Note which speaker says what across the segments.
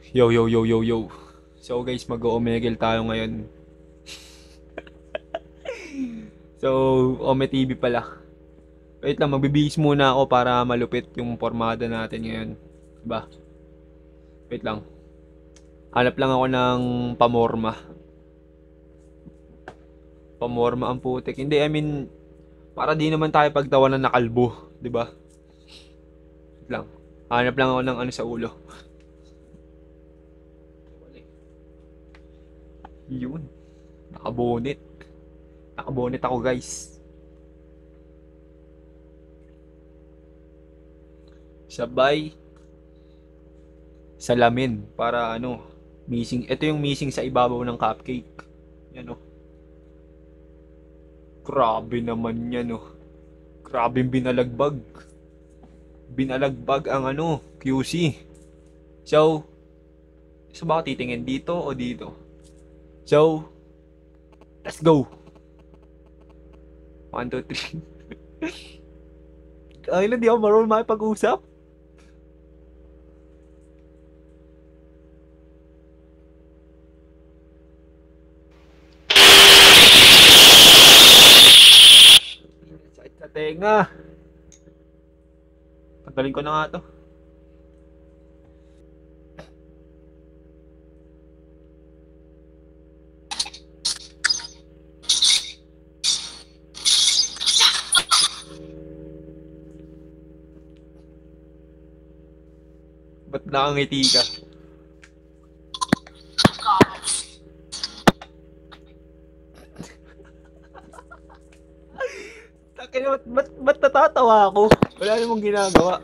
Speaker 1: Yo, yo, yo, yo, yo. So guys, mag-o-omegle tayo ngayon. So, Ome TV pala. Wait lang, magbibihis muna ako para malupit yung formada natin ngayon. Diba? Wait lang. Hanap lang ako ng pamorma. Pamorma ang putik. Hindi, I mean, para di naman tayo pagtawanan na kalbo. Diba? Wait lang. Hanap lang ako ng ano sa ulo. Yun. Nakabonet. Nakabonet ako guys. Sabay salamin para ano, missing. Ito yung missing sa ibabaw ng cupcake. Yan oh. Grabe naman yan oh. Grabe binalagbag. Binalagbag ang ano, QC. So, ba ako titingin dito o dito? So, let's go. 1, 2, 3. Ay, hindi ako marunong makipag-usap. Sakit sa tenga. Tanggalin ko na nga to. Ba't nakangiti ka? Takin na, ba't natatawa ako? Wala namang ginagawa.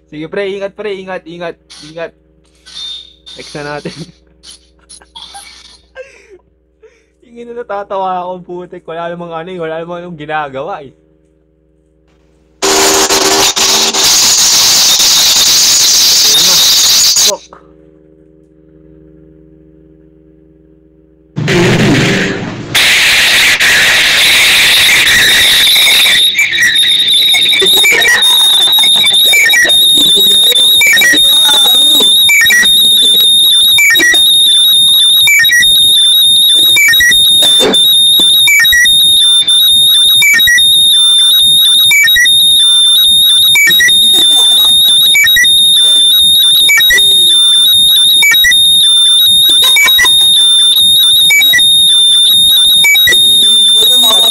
Speaker 1: Sige pre, ingat pre, ingat, ingat, ingat. Next na natin. Tingin na natatawa ako, putik. Wala namang ano eh, wala namang anong ginagawa eh. Fuck.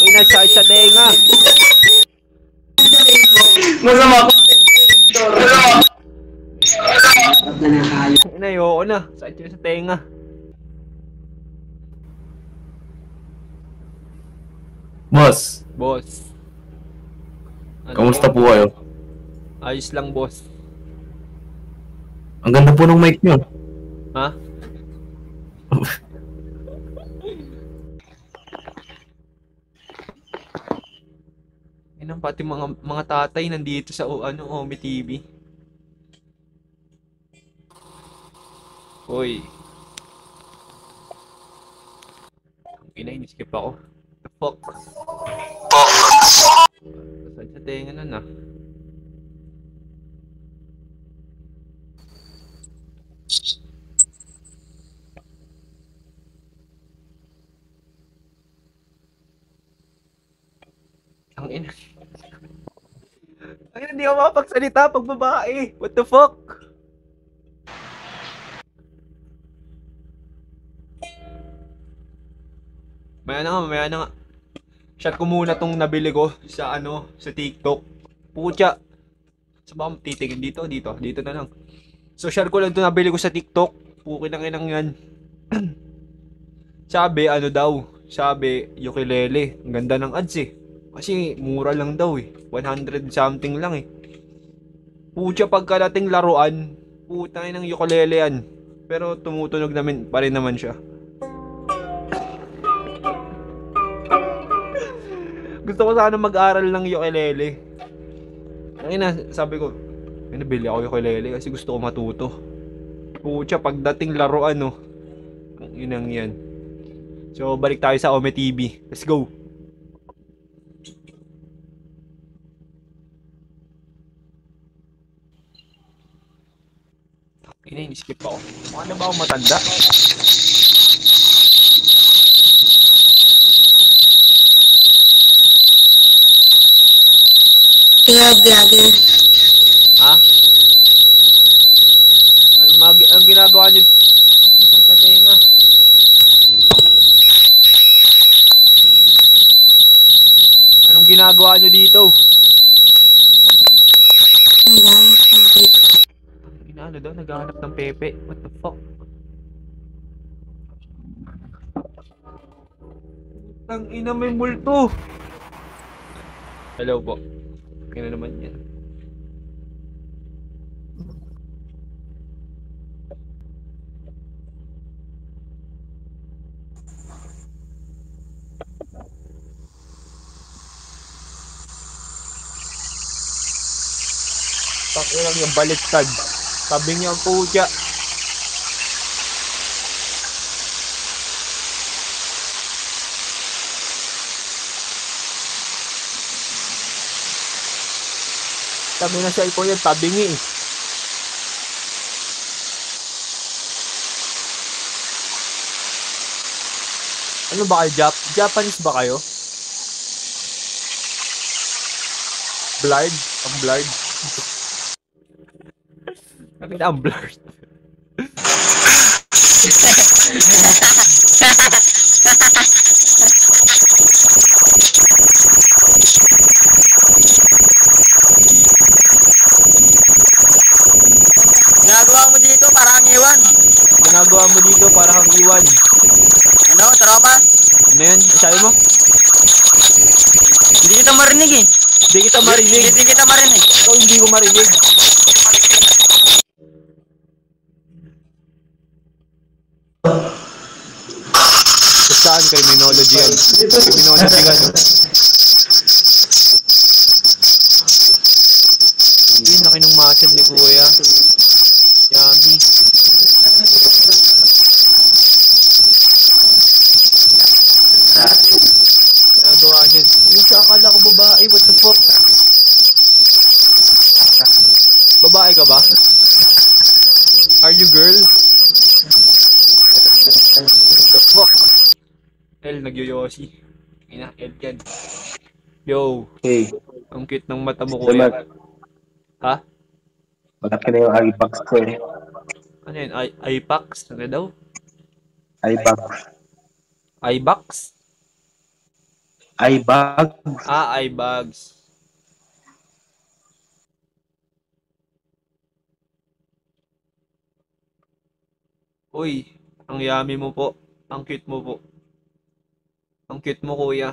Speaker 1: Inasakit sa tenga.
Speaker 2: Masama ko.
Speaker 1: Ayoko na. Sakit yun sa tenga.
Speaker 3: Boss,
Speaker 1: Boss. Ano
Speaker 3: kamusta
Speaker 1: po?
Speaker 3: po kayo?
Speaker 1: Ayos lang, boss.
Speaker 3: Ang ganda po ng mic nyo.
Speaker 1: Ha? Yan ang pati mga tatay nandito sa ano, Omi TV. Hoy. Ang ina, in-skip ako. The fuck? Saan sa tenga nun ah? Ang ina. Ang ina, hindi ako makapagsalita pag babae. What the fuck? Maya na nga. Shot ko muna tong nabili ko sa ano, sa TikTok. Pucha. Sa ba titingin dito, dito na lang. So share ko lang 'to nabili ko sa TikTok. Pukin ng inang 'yan. Sabi ano daw? Sabi ukulele. Ang ganda ng ads eh. Kasi mura lang daw eh. 100 something lang eh. Pucha pagkadating laruan, putang ng ukulele yan. Pero tumutunog naman pa rin naman siya. Gusto ko sana mag-aral ng ukulele. Ang ina, sabi ko, may nabili ako ukulele kasi gusto ko matuto. Pucha, pagdating laruan, no. Ang inang yan. So, balik tayo sa Ome TV. Let's go. Ini-skip ako. Mukha na ba ako matanda?
Speaker 2: Gage.
Speaker 1: Ha? Anong ginagawa niyo? Sa tenga. Anong ginagawa niyo dito?
Speaker 2: Naghanap ng vape.
Speaker 1: Ano daw? Naghahanap ng pepe. What the fuck? Ang ina, may multo. Hello po. Kaya naman yan. Pakilang yung baliktad. Sabi niya ang pucha. Sabi na cellphone yan, tabingi eh. Ano ba kayo? Japanese ba kayo? Blurred? Ang blurred? Nakita ang blurred.
Speaker 2: Ginagawa mo dito para kang iwan.
Speaker 1: Ginagawa mo dito para kang iwan.
Speaker 2: Ano, tropa?
Speaker 1: Ano yan? Ang sabi mo?
Speaker 2: Hindi kita marinig eh.
Speaker 1: Hindi kita marinig.
Speaker 2: Hindi kita marinig.
Speaker 1: Ikaw hindi ko marinig. Saan? Criminology yan. Criminology ka, no? Yun, laki ng muscle ni Kuya. Yummy. Nagawa niyan. Yung sa akala ko babae, what the fuck? Babae ka ba? Are you girl? What the fuck? El, nagyoyosi. Ina, El yan. Yo,
Speaker 4: Hey,
Speaker 1: ang cute ng mata mo, Kuya. Ha?
Speaker 4: bakit ka na yung iBox ko eh?
Speaker 1: Ano yan? iPax? Ano daw?
Speaker 4: iBox.
Speaker 1: iBox?
Speaker 4: iBox?
Speaker 1: iBags. Uy, ang yummy mo po. Ang cute mo po. Ang cute mo, Kuya.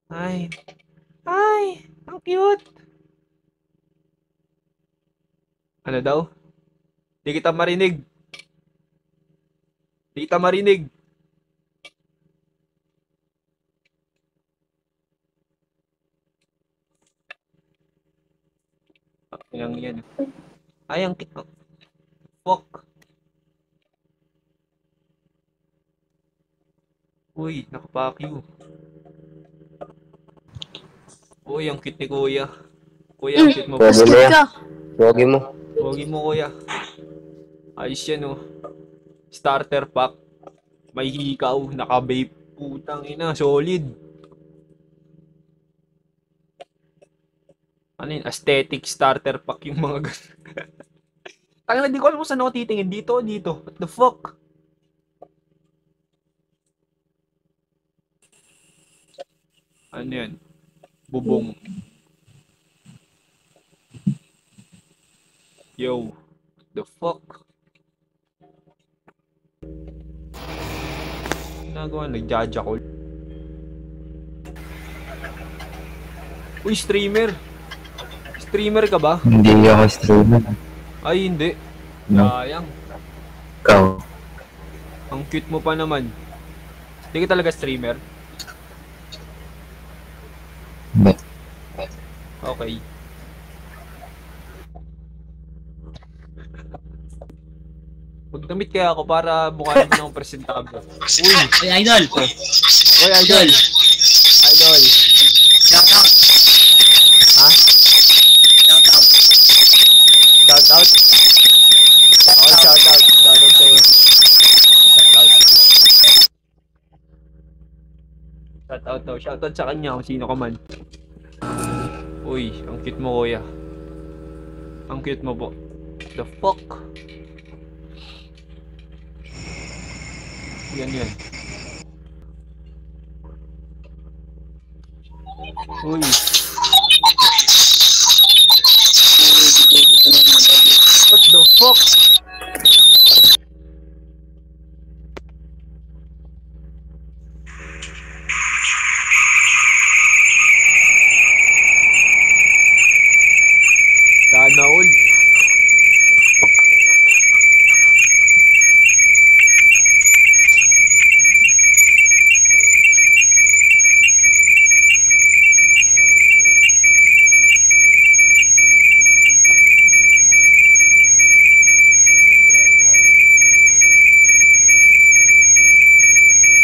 Speaker 1: Ay. Ay, ang cute. Ano daw? Di kita marinig. Di kita marinig. Yang yan. Ay, ang cute. Fuck. Uy, nakapakyo. Uy, ang cute ni Kuya. Kuya, ang cute mo.
Speaker 4: Pogi mo yan. Pogi mo.
Speaker 1: Pogi mo, Kuya. Ayos yan, oh. Starter pack. May hikaw. Naka-vape. Putang ina, solid. Ano yun? Aesthetic starter pack yung mga ganun. Kaya hindi ko alam kung saan ako titingin. Dito o dito? What the fuck? Ano yan? Bubong. Yo. What the fuck? Ginagawa, nagjajakol. Uy, streamer. Streamer ka ba?
Speaker 3: Hindi ako streamer.
Speaker 1: Ay, hindi.
Speaker 3: No.
Speaker 1: Sayang.
Speaker 3: Ikaw.
Speaker 1: Ang cute mo pa naman. Hindi ka talaga streamer?
Speaker 3: Hindi.
Speaker 1: Okay. Magdamit kaya ako para mukha naman akong presentable. Uy!
Speaker 2: Ay, idol.
Speaker 1: Uy, idol! Idol!
Speaker 2: Shout out.
Speaker 1: Ha?
Speaker 2: Shout out.
Speaker 1: Shout out? Shoutout sa kanya kung sino ka man. Uy, ang cute mo kuya. Ang cute mo po. The fuck? Yan yan. Uy. What the fuck? Sana all.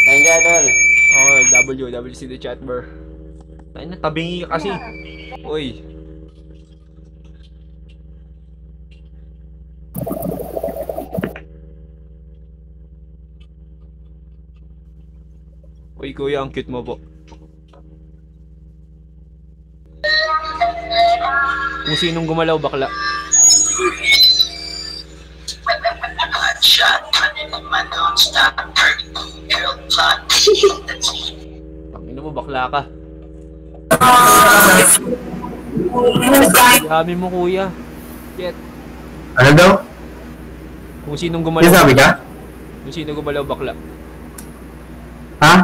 Speaker 4: Thank you, Idol.
Speaker 1: Oh, WC the chat bar. Tayo na, tabingi ka kasi. Uy. Uy, kuya, ang cute mo po. Kung sinong gumalaw, bakla. Pangino mo, bakla ka. Dami mo, kuya. Get.
Speaker 3: Ano daw?
Speaker 1: Kung sinong gumalaw.
Speaker 3: Sinasabi ka?
Speaker 1: Kung sinong gumalaw, bakla.
Speaker 3: Ha?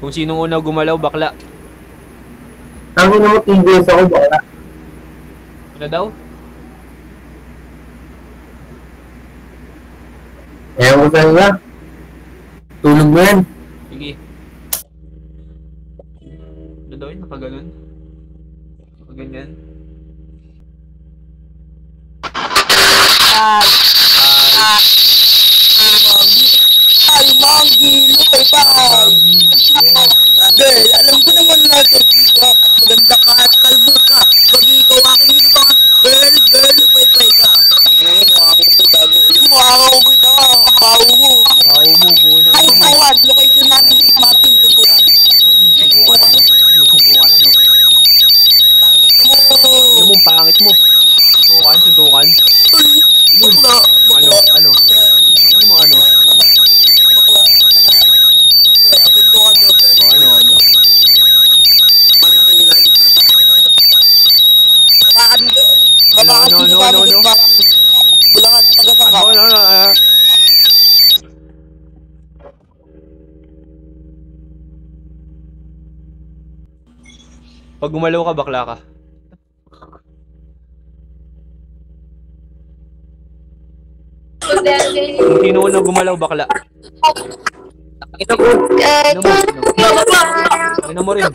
Speaker 1: Kung sinong una gumalaw, bakla.
Speaker 3: Ako na mo tigil ako baka.
Speaker 1: Ano daw?
Speaker 3: Ewan ko sa nila. Tulog mo yan.
Speaker 1: Sige. Ano daw yun? Nakaganon? Nakaganyan?
Speaker 2: Ay, Manggi, lupay pa! Girl, alam ko naman na ka. Maganda ka at kalbo ka. Pag ikaw aking ito ka, girl, lupay ka. Ang mukha mo bago ulit. Mukha mo ito ka, ang baho mo.
Speaker 1: Wow mo, buo na
Speaker 2: Ay,
Speaker 1: naman.
Speaker 2: tawad, location namin St. Martin, tuntukan.
Speaker 1: Suntukan ano? Suntukan ano? Ano mo, pangit mo? Suntukan.
Speaker 2: Bakla,
Speaker 1: Ano? Ano mo, ano?
Speaker 2: bakla. Kaya, tuntukan daw,
Speaker 1: O, ano?
Speaker 2: Malakilan. Baka ka dito. Baka ka
Speaker 1: Ano?
Speaker 2: dito sa St. Martin. Bulacan, taga-saka.
Speaker 1: Ano? Pag gumalaw ka, bakla ka. Kung sino una gumalaw, bakla.
Speaker 2: Ito ko.
Speaker 1: Ano mo rin.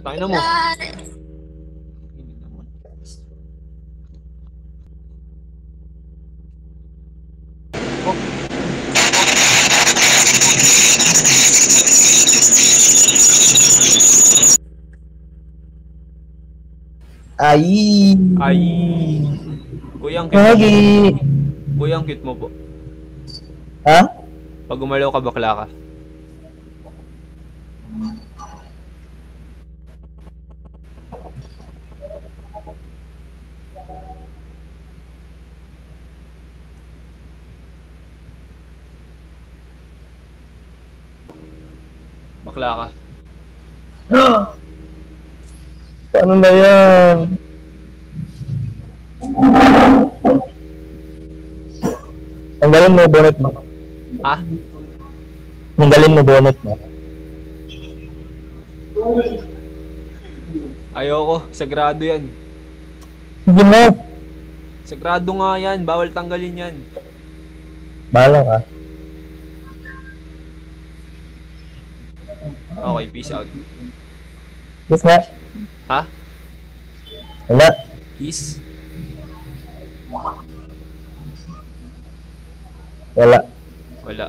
Speaker 1: Tayo mo.
Speaker 3: Ay.
Speaker 1: Ay. Kuya, ang cute mo.
Speaker 3: Lagi.
Speaker 1: Kuya, ang cute mo po.
Speaker 3: Ha?
Speaker 1: Pag gumalaw ka, bakla ka. Bakla ka.
Speaker 3: Paano na yan? Tanggalin mo bonnet mo.
Speaker 1: Ha?
Speaker 3: Tanggalin mo bonnet mo.
Speaker 1: Ayoko. Sagrado yan.
Speaker 3: Sige mo.
Speaker 1: Sagrado nga yan. Bawal tanggalin yan.
Speaker 3: Bahala ka.
Speaker 1: Okay, peace out.
Speaker 3: Yes nga.
Speaker 1: Ha?
Speaker 3: Wala.
Speaker 1: Peace?
Speaker 3: Wala.
Speaker 1: Wala.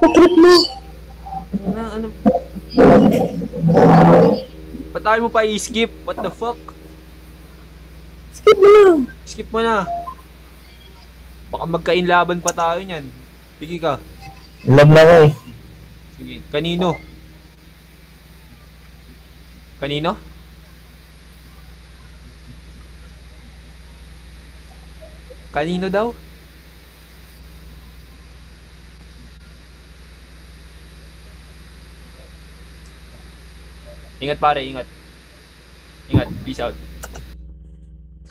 Speaker 3: Trip mo.
Speaker 1: Ano? Ba't tayo mo pa i-skip? What the fuck?
Speaker 3: Skip
Speaker 1: Skip mo na. Baka magkainlaban pa tayo niyan. Sige ka.
Speaker 3: Love na ko eh.
Speaker 1: Sige. Kanino? Kanino? Kanino daw? Ingat pare, ingat. Ingat, peace out.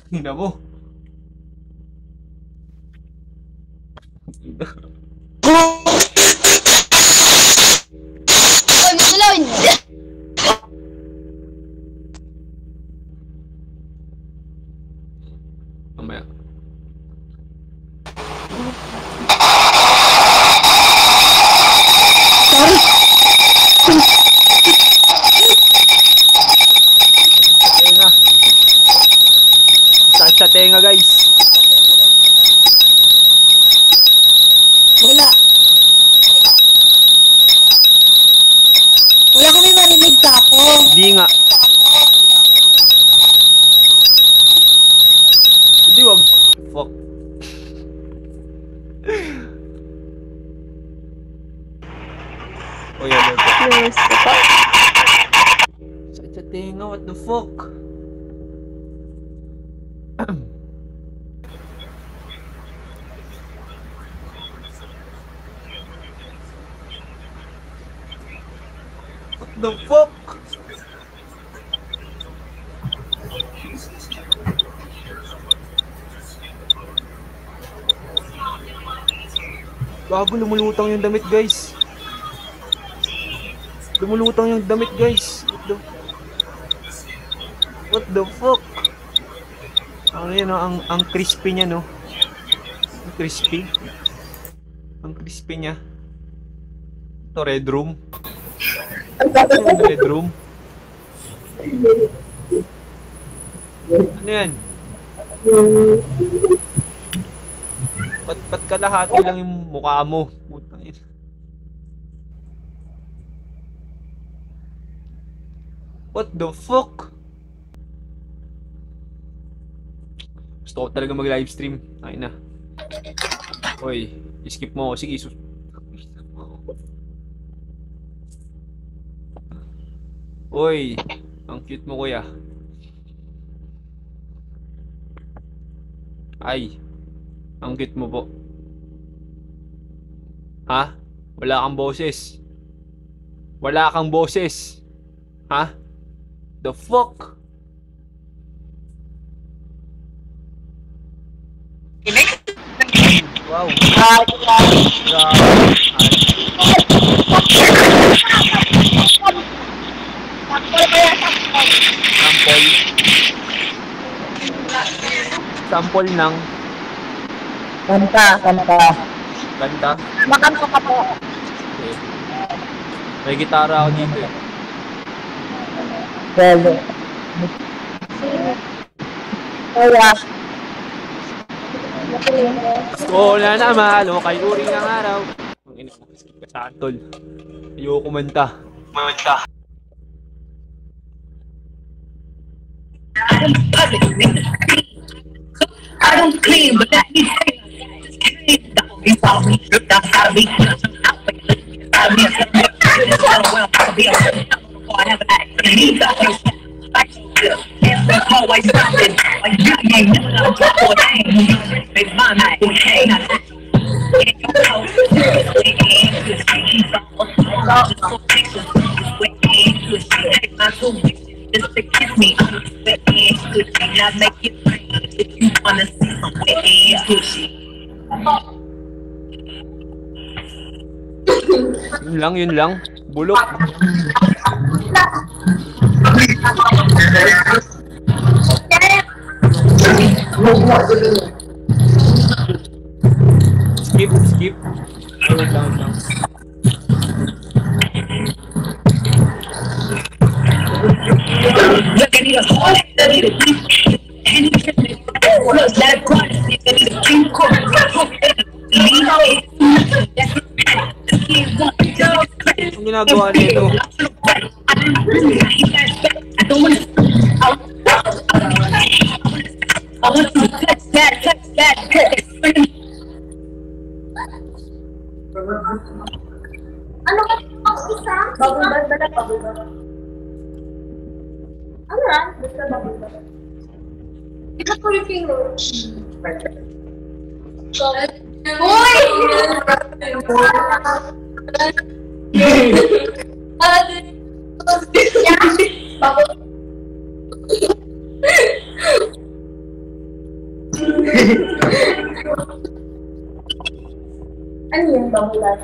Speaker 1: Hina mo.
Speaker 5: Oy, magalawin mo.
Speaker 1: Mamaya.
Speaker 5: Sorry.
Speaker 1: Tenga. Saan sa tenga, guys?
Speaker 2: Wala. Wala kami marinig ka ako.
Speaker 1: Hindi nga. Hindi, wag. Fuck. Oh, yan.
Speaker 5: Yes, diba?
Speaker 1: Saan sa tenga? What the fuck? What the fuck? Bago lumulutang yung damit, guys. Lumulutang yung damit, guys. What the fuck? Ano yan, no? Ang crispy niya, no? Ang crispy. Ang crispy niya. Ito, red room. Ito, red room. Ano yan? Ba't kalahati lang yung mukha mo? Putang ina. What the fuck? Gusto ko talaga mag-livestream. Ay na. Hoy, skip mo ako. Sige, Hoy, ang cute mo, kuya. Ay, ang cute mo po. Ha? Wala kang boses. Wala kang boses. Ha? The fuck? Wow. Sample ng
Speaker 3: Kanta.
Speaker 1: kanta.
Speaker 5: Makanto ka po.
Speaker 1: Okay. May gitara ako dito eh.
Speaker 3: Well,
Speaker 5: Kaya.
Speaker 1: Gusto na na mahalo kay uring ng araw. Ang ina mo, skip ka sa antol. Ayoko kumanta.
Speaker 6: I don't clean, but that means you follow me, stripped out, how to be. I have an accent. That's always something. Like you ain't never done before. It's my night. Just to kiss me, not make it if you wanna see some wet and pushy.
Speaker 1: Yun lang. Bulok. Skip. Ayun lang.
Speaker 6: Look, I need a heart, I need a deep. Look, that quiet, I need a deep chord.
Speaker 1: Ang ginagawa nito.
Speaker 6: I don't want to.
Speaker 5: Ano yung babulat?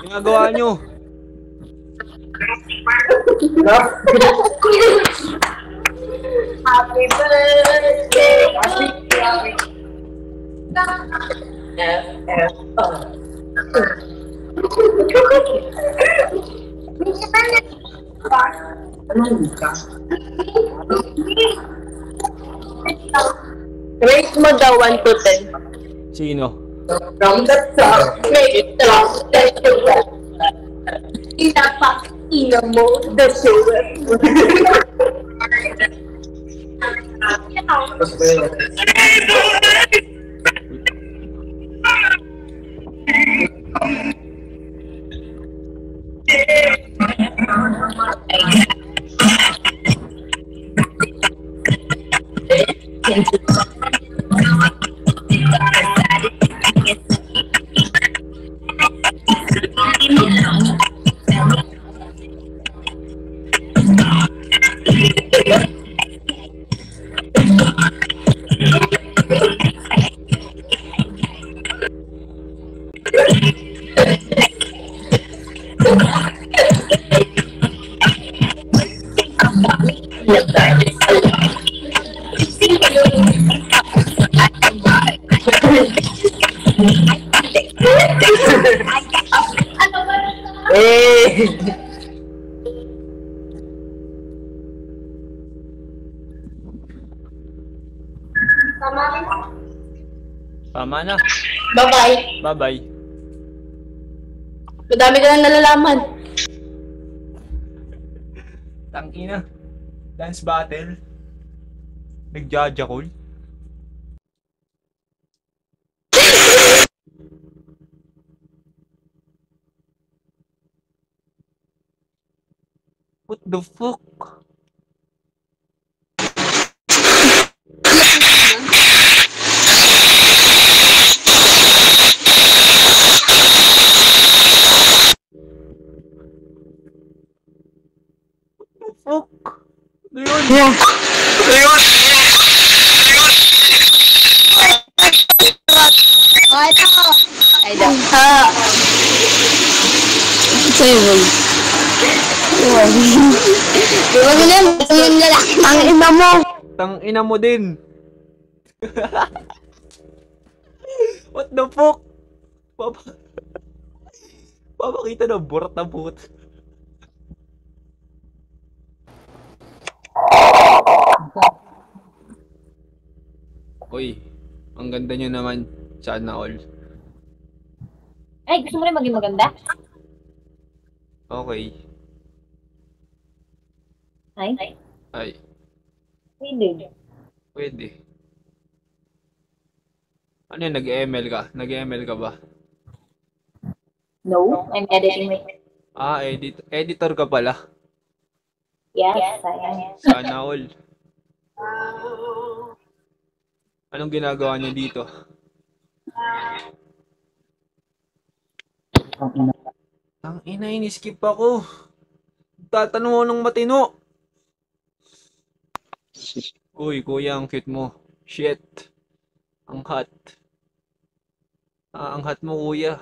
Speaker 1: Ginagawa nyo?
Speaker 5: Happy birthday! Rate mo daw 1 to 10.
Speaker 1: Sino?
Speaker 5: From the top, make it drop, let you go. Ina mo, the sugar.
Speaker 1: Tama na.
Speaker 5: Bye-bye.
Speaker 1: Bye-bye.
Speaker 5: Madami ka na nalalaman.
Speaker 1: Tangina. Dance battle. Nagjajakol. What the fuck? Fuck. Ano yun?
Speaker 5: Oh, ito. Ay, daw. Sa'yo, boy. Iwan mo na yan. Ito yung lalaki. Ang ina mo.
Speaker 1: Tang ina mo din. What the fuck? Papakita ng burat na puto. Uy, ang ganda nyo naman. Sana all.
Speaker 5: Ay, gusto mo rin maging maganda?
Speaker 1: Okay.
Speaker 5: Ay?
Speaker 1: Ay,
Speaker 5: Pwede.
Speaker 1: pwede. Ano yun, nag-ML ka? Nag-ML ka ba?
Speaker 5: No, I'm editing my...
Speaker 1: Editor ka pala.
Speaker 5: Yes, I am.
Speaker 1: Sana all. Anong ginagawa niyo dito? Ang ina, ini-skip ako. Tatanong ako ng matino. Uy, kuya, ang cute mo. Shit. Ang hot. Ang hot mo, kuya.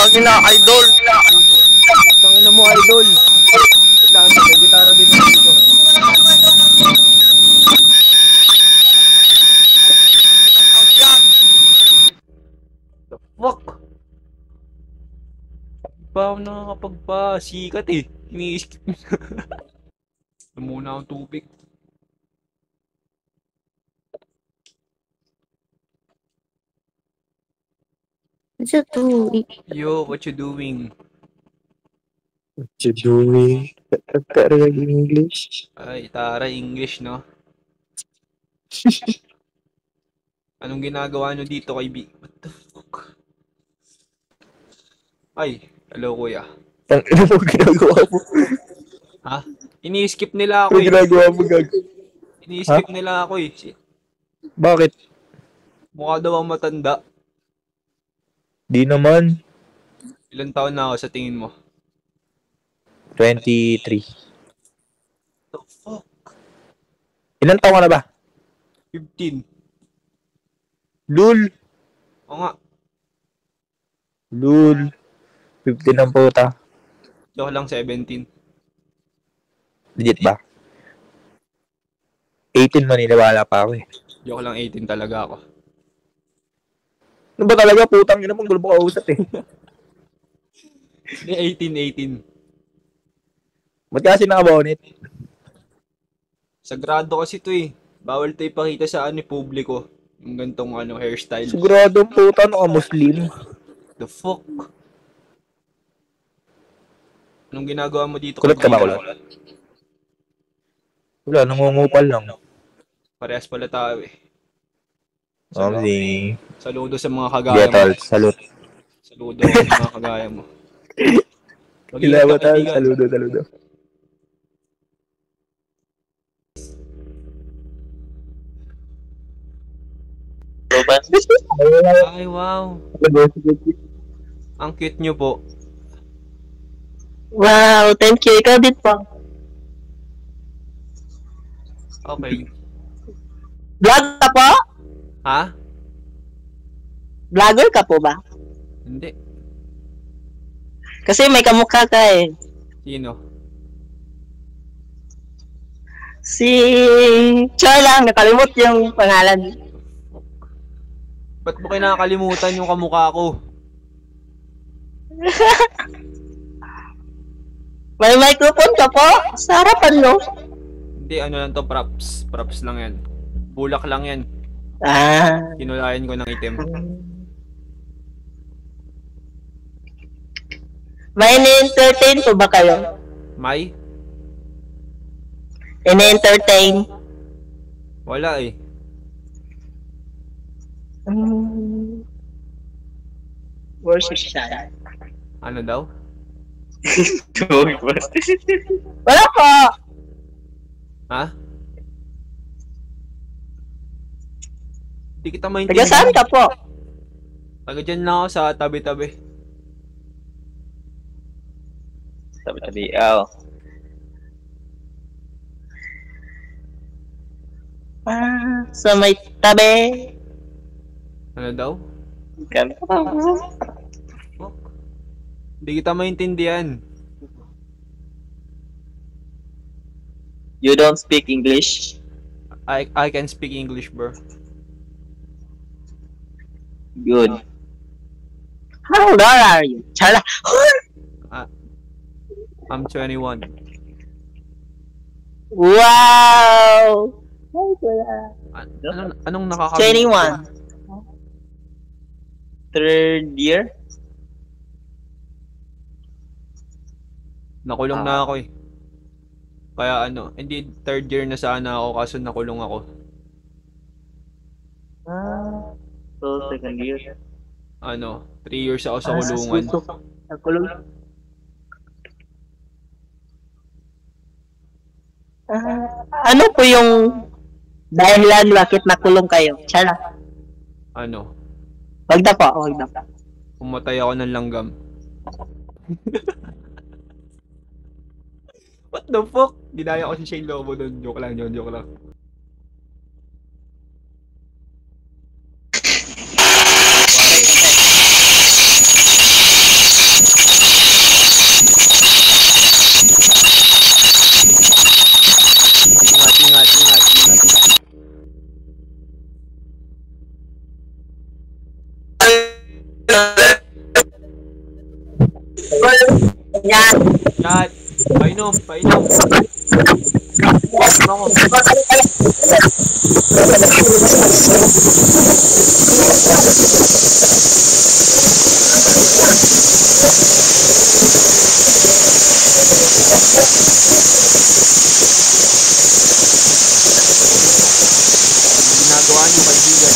Speaker 2: Tangin na, idol.
Speaker 1: Tangina mo, idol. Wait lang, may gitara din dito. The fuck? Di pa ako nakakapagpasikat eh. Ini-skip na muna akong tubig.
Speaker 7: What's it doing?
Speaker 1: Yo, what you doing?
Speaker 3: What you doing? Tatarag English.
Speaker 1: Ay, tara, English, no? Anong ginagawa nyo dito kay B? What the fuck? Ay, hello kuya.
Speaker 3: Ano mo ginagawa mo?
Speaker 1: Ha? Ini-skip nila ako
Speaker 3: Ano
Speaker 1: eh.
Speaker 3: ginagawa mo, gag?
Speaker 1: Ini-skip nila ako eh.
Speaker 3: Bakit?
Speaker 1: Mukha daw ang matanda.
Speaker 3: Di naman.
Speaker 1: Ilan taon na ako sa tingin mo?
Speaker 3: 23.
Speaker 1: The fuck?
Speaker 3: Ilan taon ka na ba?
Speaker 1: 15.
Speaker 3: Lul.
Speaker 1: O nga,
Speaker 3: Lul. 15 ang puta.
Speaker 1: joke lang 17.
Speaker 3: Legit ba? 18 maniniwala pa ako eh.
Speaker 1: Joke lang 18 talaga ako.
Speaker 3: Ano ba talaga? Putang ina mong gulo mo kausap eh.
Speaker 1: Hindi, 18.
Speaker 3: Ba't kasi nakabonit?
Speaker 1: Sagrado kasi to eh. Bawal to ipakita sa publiko. Yung gantong hairstyle.
Speaker 3: Sigurado puta no ka Muslim.
Speaker 1: The fuck? Anong ginagawa mo dito?
Speaker 3: Kulot ka ba,
Speaker 1: kaibigan?
Speaker 3: kulot? Wala, nangungupal lang.
Speaker 1: Parehas pala tayo eh. Saludo,
Speaker 3: Omzi.
Speaker 1: saludo sa mga kagaya
Speaker 3: Yeah,
Speaker 1: mo.
Speaker 3: tol. Salute.
Speaker 1: Saludo sa mga kagaya mo.
Speaker 3: Kila ba tayo?
Speaker 1: kaibigan.
Speaker 3: Saludo, saludo.
Speaker 1: Ay, wow. Ang cute nyo po.
Speaker 7: Wow, thank you. Ikaw din po.
Speaker 1: Okay.
Speaker 7: Vlog ka po?
Speaker 1: Ha?
Speaker 7: Vlogger ka po ba?
Speaker 1: Hindi.
Speaker 7: Kasi may kamukha ka eh.
Speaker 1: Sino?
Speaker 7: Si... Char lang, nakalimot yung pangalan.
Speaker 1: Ba't mo kinakalimutan yung kamukha ko?
Speaker 7: May microphone ka po? Sa harapan mo.
Speaker 1: Hindi, ano lang to, props. Props lang yan. Bulak lang yan.
Speaker 7: Ah.
Speaker 1: Kinulayan ko ng itim.
Speaker 7: May ini-entertain po ba kayo?
Speaker 1: May?
Speaker 7: Ini-entertain?
Speaker 1: Wala eh.
Speaker 7: Worship siya.
Speaker 1: Ano daw?
Speaker 7: Wala po.
Speaker 1: Ha? Hindi kita
Speaker 7: Taga
Speaker 1: maintindihan.
Speaker 7: saan ka po?
Speaker 1: Taga dyan lang ako sa tabi-tabi.
Speaker 2: Tabi-tabi, oh.
Speaker 7: Ah, sa may tabi.
Speaker 1: Ano daw?
Speaker 7: Ah.
Speaker 1: Fuck. Hindi kita maintindihan.
Speaker 2: You don't speak English?
Speaker 1: I can speak English, bro.
Speaker 2: Good.
Speaker 7: How old are you? Chala.
Speaker 1: I'm 21.
Speaker 7: Wow!
Speaker 1: Anong nakakalimutan?
Speaker 7: 21.
Speaker 2: Third year?
Speaker 1: Nakulong na ako eh. Kaya hindi third year na sana ako kaso nakulong ako.
Speaker 2: So, second year.
Speaker 1: 3 years ako sa kulungan.
Speaker 7: Kulong. Ano po yung dahilan bakit nakulong kayo? Chala. Wag na po, wag na po.
Speaker 1: Pumatay ako ng langgam. What the fuck? Ginaya ko si Shane Lobo doon. Joke lang yun, joke lang.
Speaker 7: Yan.
Speaker 1: Yan. Painom, painom. Ako. Ginagawa niyo, kaibigan.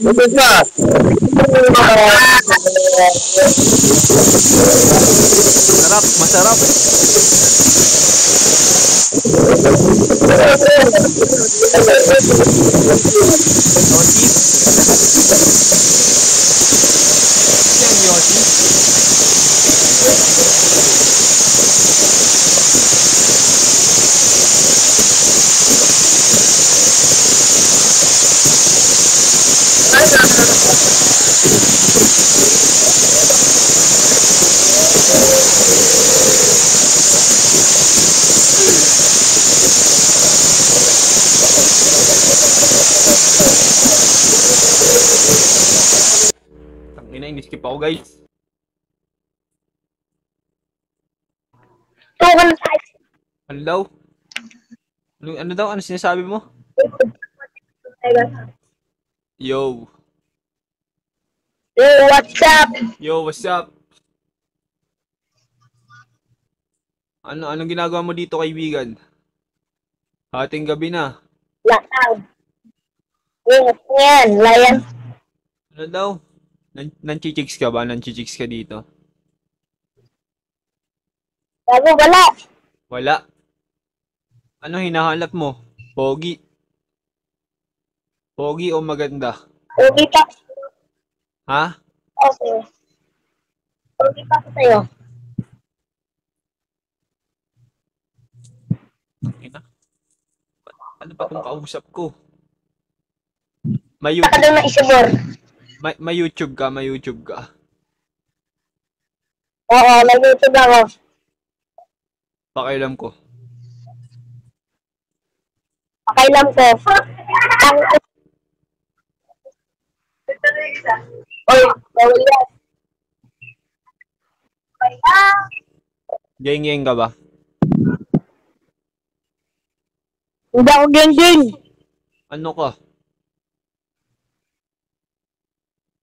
Speaker 3: Ito na.
Speaker 1: Masarap, masarap. Yosi? Yan, Yosi. Tangina, in-skip ako, guys.
Speaker 7: Tukan na tayo.
Speaker 1: Ano daw? Ano daw? Ano sinasabi mo? Yo.
Speaker 7: Yo, what's up?
Speaker 1: Yo, what's up? Anong ginagawa mo dito, kaibigan? Hating gabi na.
Speaker 7: Lakang. Yan, layan.
Speaker 1: Ano daw? Nanchichicks ka ba? Nanchichicks ka dito?
Speaker 7: Bago wala.
Speaker 1: Wala. Ano hinahanap mo? Pogi? Pogi o maganda?
Speaker 7: Ugi pa.
Speaker 1: Ha?
Speaker 7: Okay. Ugi pa ko sa'yo.
Speaker 1: Ina. Ano pa kung kausap ko? May
Speaker 7: Saka
Speaker 1: YouTube,
Speaker 7: daw na isibor.
Speaker 1: may YouTube ka, may YouTube ka.
Speaker 7: Oo, nag-YouTube ako.
Speaker 1: Pakialam ko.
Speaker 7: Pakailam ko. Ang... Oy, bawal yan.
Speaker 1: Geng-geng ka ba?
Speaker 7: Hindi ako geng-geng.
Speaker 1: Ano ka?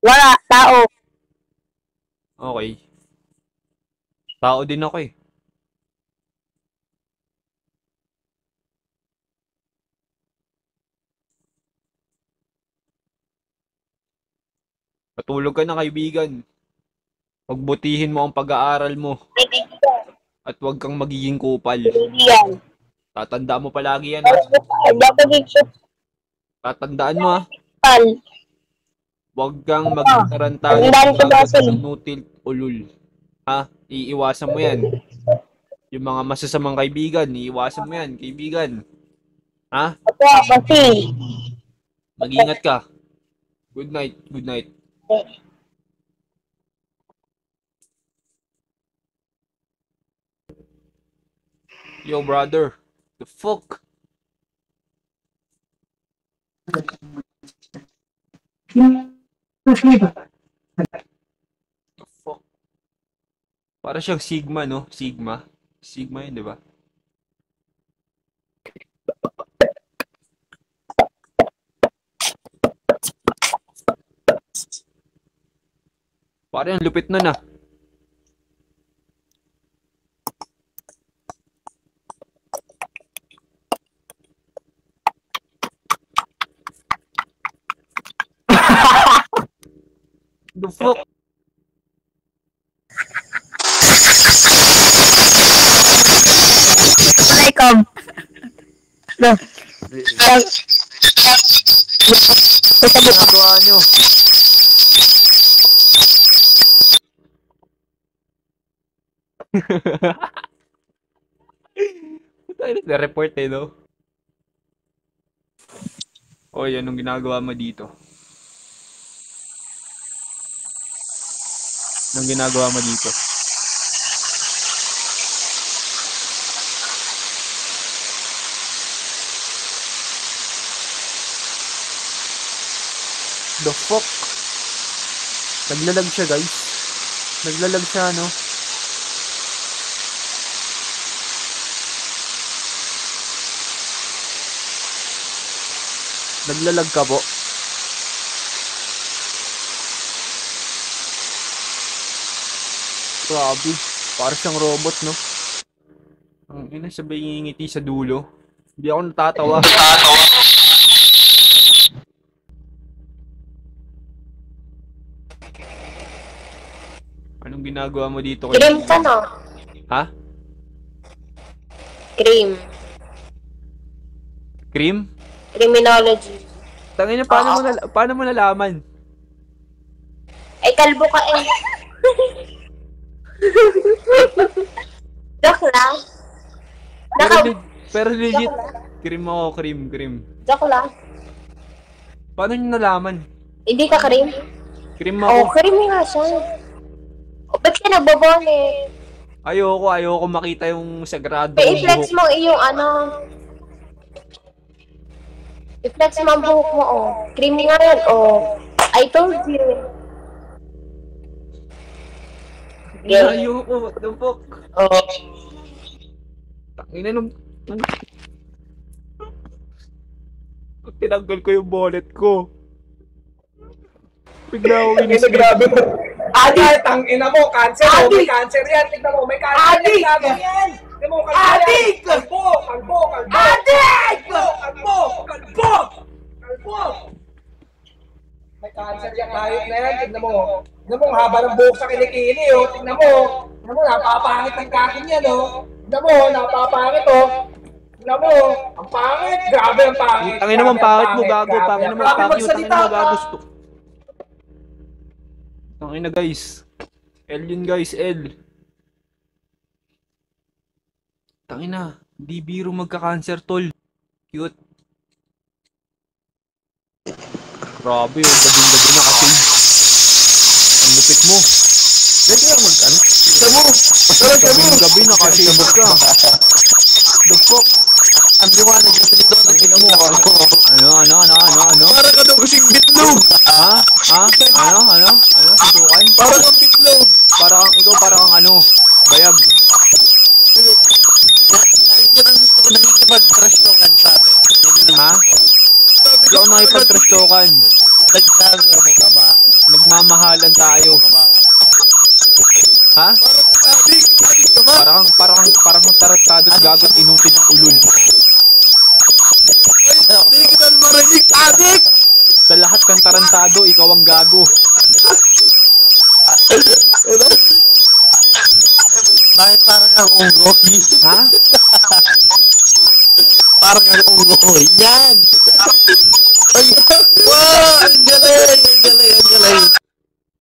Speaker 7: Wala, tao.
Speaker 1: Okay. Tao din ako eh. Patulog ka na, kaibigan. Pagbutihin mo ang pag-aaral mo
Speaker 7: Kaibigan.
Speaker 1: at huwag kang magiging kupal.
Speaker 7: Kaibigan.
Speaker 1: Tatandaan mo palagi yan, ha?
Speaker 7: Hindi ako geng-geng.
Speaker 1: Tatandaan mo, ha?
Speaker 7: Pal.
Speaker 1: Huwag kang maging tarantado
Speaker 7: Ang dami ko
Speaker 1: agad
Speaker 7: basil.
Speaker 1: ng nutil ulul. Ha? Iiwasan mo yan. Yung mga masasamang kaibigan, iiwasan mo yan, kaibigan. Ha?
Speaker 7: Ako, kasi.
Speaker 1: Mag-ingat ka. Good night, good night. Yo, brother. The fuck? The fuck? Para siyang Sigma, no? Sigma. Sigma yun, di ba? Parang lupit na na. The fuck?
Speaker 7: Assalamualaikum. Loh.
Speaker 1: Ano ginagawa nyo? Tayo na-report eh, no? Oy, anong ginagawa mo dito? Anong ginagawa mo dito? The fuck? Naglalag siya, guys. Naglalag siya, no? Naglalag ka po. Grabe. Para siyang robot, no? Ang ina, sabay ngingiti sa dulo. Hindi ako natatawa. Anong ginagawa mo dito?
Speaker 5: Cream ka no?
Speaker 1: Ha?
Speaker 5: Cream.
Speaker 1: Cream?
Speaker 5: Criminology.
Speaker 1: Tangina, paano mo nalaman?
Speaker 5: Ay, kalbo ka eh. Joke lang.
Speaker 1: Pero legit. Cream ako, cream.
Speaker 5: Joke lang.
Speaker 1: Paano nyo nalaman?
Speaker 5: Hindi ka cream?
Speaker 1: Cream
Speaker 5: Oo,
Speaker 1: ako.
Speaker 5: cream nga siya. O, ba't ka nagbobone?
Speaker 1: Ayoko makita yung sagrado
Speaker 5: I-flex mo iyong ano. I-flex mo ang buhok mo, oh. Cream nga yan, oh. I told you.
Speaker 1: Ayoko, what the fuck?
Speaker 5: Oh.
Speaker 1: Tangina nung... Tinanggal ko yung bonnet ko. Bigla akong inis.
Speaker 2: Grabe mo. Adik! Ang ina mo, cancer. May cancer yan. Tignan mo, may cancer. Adik! Tignan mo, adik! Kalbo! Adik! Kalbo! May cancer yan kahit na yan. Tignan mo. Tignan mo, ang haba ng buhok sa kilikili, oh. Tignan mo, napapangit ang kakin yan, oh. Tignan mo, napapangit, oh. Tignan mo, ang pangit. Grabe ang pangit.
Speaker 1: Tangin naman pangit mo, gago. Tangin naman pangit. Tangin naman gago. Tangin na, guys. L yun, guys. L. Tangin na. Di biro magka-cancer, tol. Cute. Grabe, yung gabing-gabi na kasi. Ang lupit mo.
Speaker 2: Pwede nga mag-ano?
Speaker 1: Gabing-gabi na kasi ka. The fuck?
Speaker 2: Ang liwanag kasi dito.
Speaker 1: Ang ina mo. Ano?
Speaker 2: Para ka daw kasing bitlog.
Speaker 1: Ha? Ano? Suntukan?
Speaker 2: Para kang bitlog.
Speaker 1: Para kang ano? Bayag.
Speaker 2: Yan ang gusto ko, nakikipag-trash talkan sa amin. Yan yung
Speaker 1: Ha?
Speaker 2: Sabi
Speaker 1: Hindi ako nakipag-trash-talkan.
Speaker 2: Nagsasabi mo ka ba?
Speaker 1: Nagmamahalan tayo. Ha?
Speaker 2: Parang adik ka ba?
Speaker 1: Parang taratado at gagot inutil ulul.
Speaker 2: Ay, di kita marinig, adik!
Speaker 1: Sa lahat kang tarantado, ikaw ang gago.
Speaker 2: Bakit parang ang unggoy?
Speaker 1: Ha?
Speaker 2: Parang ang unggoy. Yan! Ay, wow! Ang galing!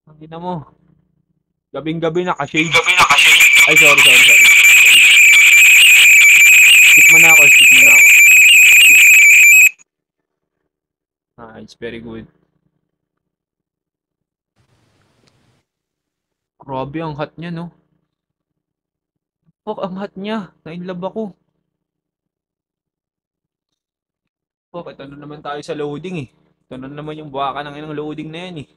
Speaker 1: Ang ina mo. Gabing-gabi na ka-shade. Ay, sorry. Skip mo na ako. It's very good. Grabe ang hot niya, no? Fuck, ang hot niya. Nainlove ako. Fuck, ito na naman tayo sa loading eh. Ito na naman yung buwaka ng inang loading na yan eh.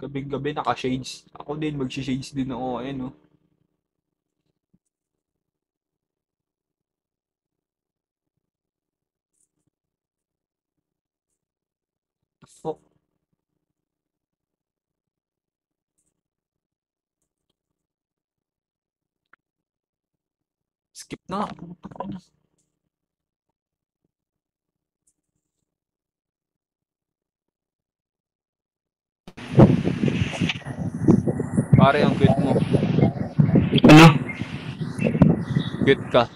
Speaker 1: Gabing-gabi naka-shades. Ako din, mag-shades din ako. Ayan, no? Fuck. Skip na. Pare, ang cute mo.
Speaker 3: Ano?
Speaker 1: Cute ka.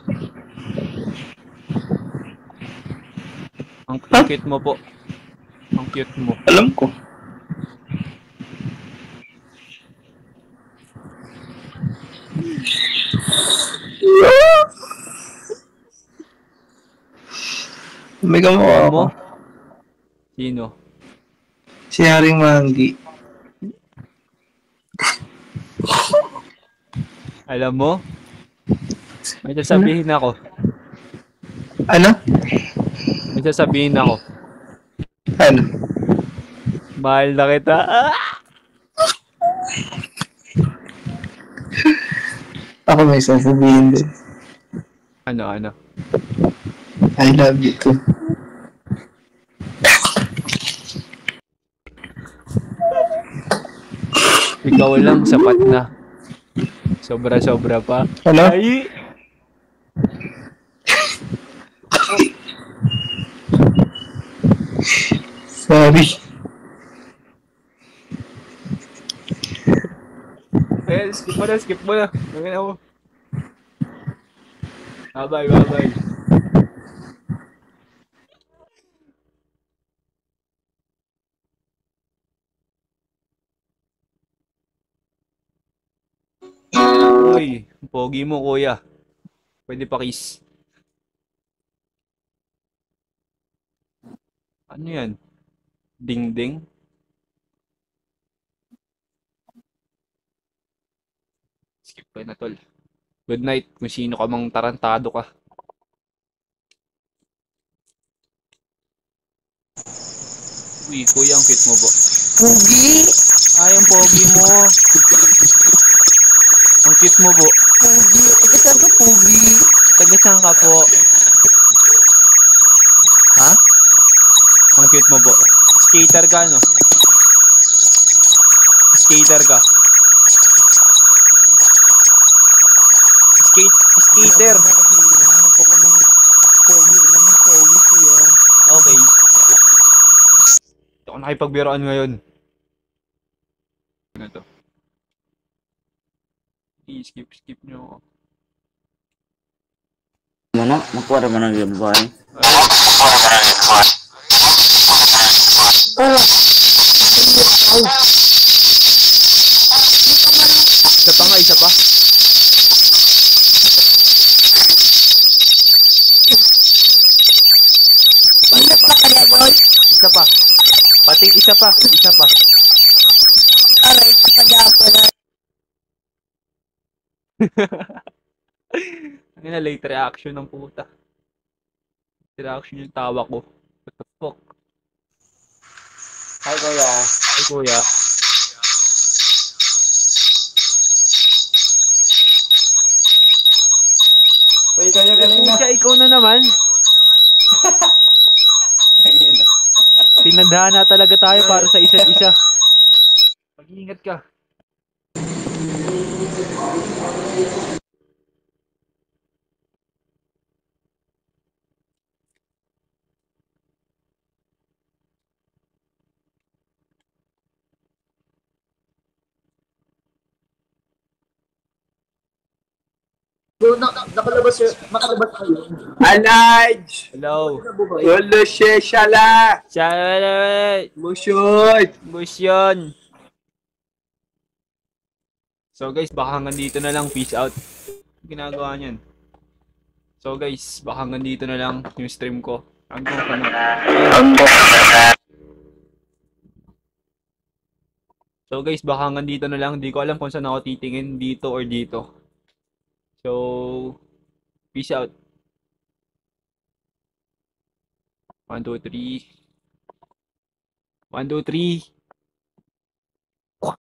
Speaker 1: Ang cute mo po. Ang cute mo.
Speaker 3: Alam ko. May kamukha
Speaker 1: Mo?
Speaker 3: ako.
Speaker 1: Sino?
Speaker 3: Si Haring Manggi.
Speaker 1: Alam mo? May sasabihin ako.
Speaker 3: Ano?
Speaker 1: May sasabihin ako.
Speaker 3: Ano?
Speaker 1: Mahal na kita. Ah!
Speaker 3: Ako may sasabihin din.
Speaker 1: Ano?
Speaker 3: I love you too.
Speaker 1: Ikaw lang, sapat na. Sobra-sobra pa.
Speaker 3: Ano?
Speaker 1: Ay!
Speaker 3: Sorry.
Speaker 1: Eh, skip mo na. Gawin ako. Bye-bye. Uy, pogi mo, kuya. Pwede pa kiss. Ano yan? Ding-ding? Skip ko na, tol. Good night kung sino ka mang tarantado ka. Uy, kuya, ang cute mo po.
Speaker 7: Pugi!
Speaker 1: Ay, ang pogi mo. Ang cute mo po.
Speaker 7: Pugi! Ikaw saan ka, Pugi?
Speaker 1: Taga saan ka po? Ha? Ang cute mo po. Skater ka, no? Skater ka. Skater.
Speaker 7: Kasi hinahanap ako ng Pogi. Naman Pogi kuya.
Speaker 1: Okay. Hindi ako nakipagbiroan ngayon. Ano to? I-skip nyo ako.
Speaker 4: Mana? Makuha naman ng babae.
Speaker 1: Isa pa.
Speaker 7: Ingat pa kaya doon?
Speaker 1: Isa pa. Pati isa pa.
Speaker 7: Aray, pagyapo na.
Speaker 1: Ano na, late reaction ng puta. Reaction yung tawa ko. What the fuck?
Speaker 4: Hi, kuya.
Speaker 1: Ay, kuya.
Speaker 4: Uy, kaya galing na.
Speaker 1: Pucha, ikaw na naman. Tinandaan na talaga tayo para sa isa't isa. Mag-iingat ka.
Speaker 2: Makalabas kayo.
Speaker 3: Alaj!
Speaker 1: Hello.
Speaker 3: Wala siya shala!
Speaker 1: Shalala.
Speaker 3: Musyod!
Speaker 1: Busyon. So guys, baka hanggang dito na lang. Peace out. Ginagawa niyan. So guys, baka hanggang dito na lang yung stream ko. Hanggang pa na. So guys, baka hanggang dito na lang. Di ko alam kung saan ako titingin. Dito or dito. So, peace out. 1, 2, 3. 1, 2, 3.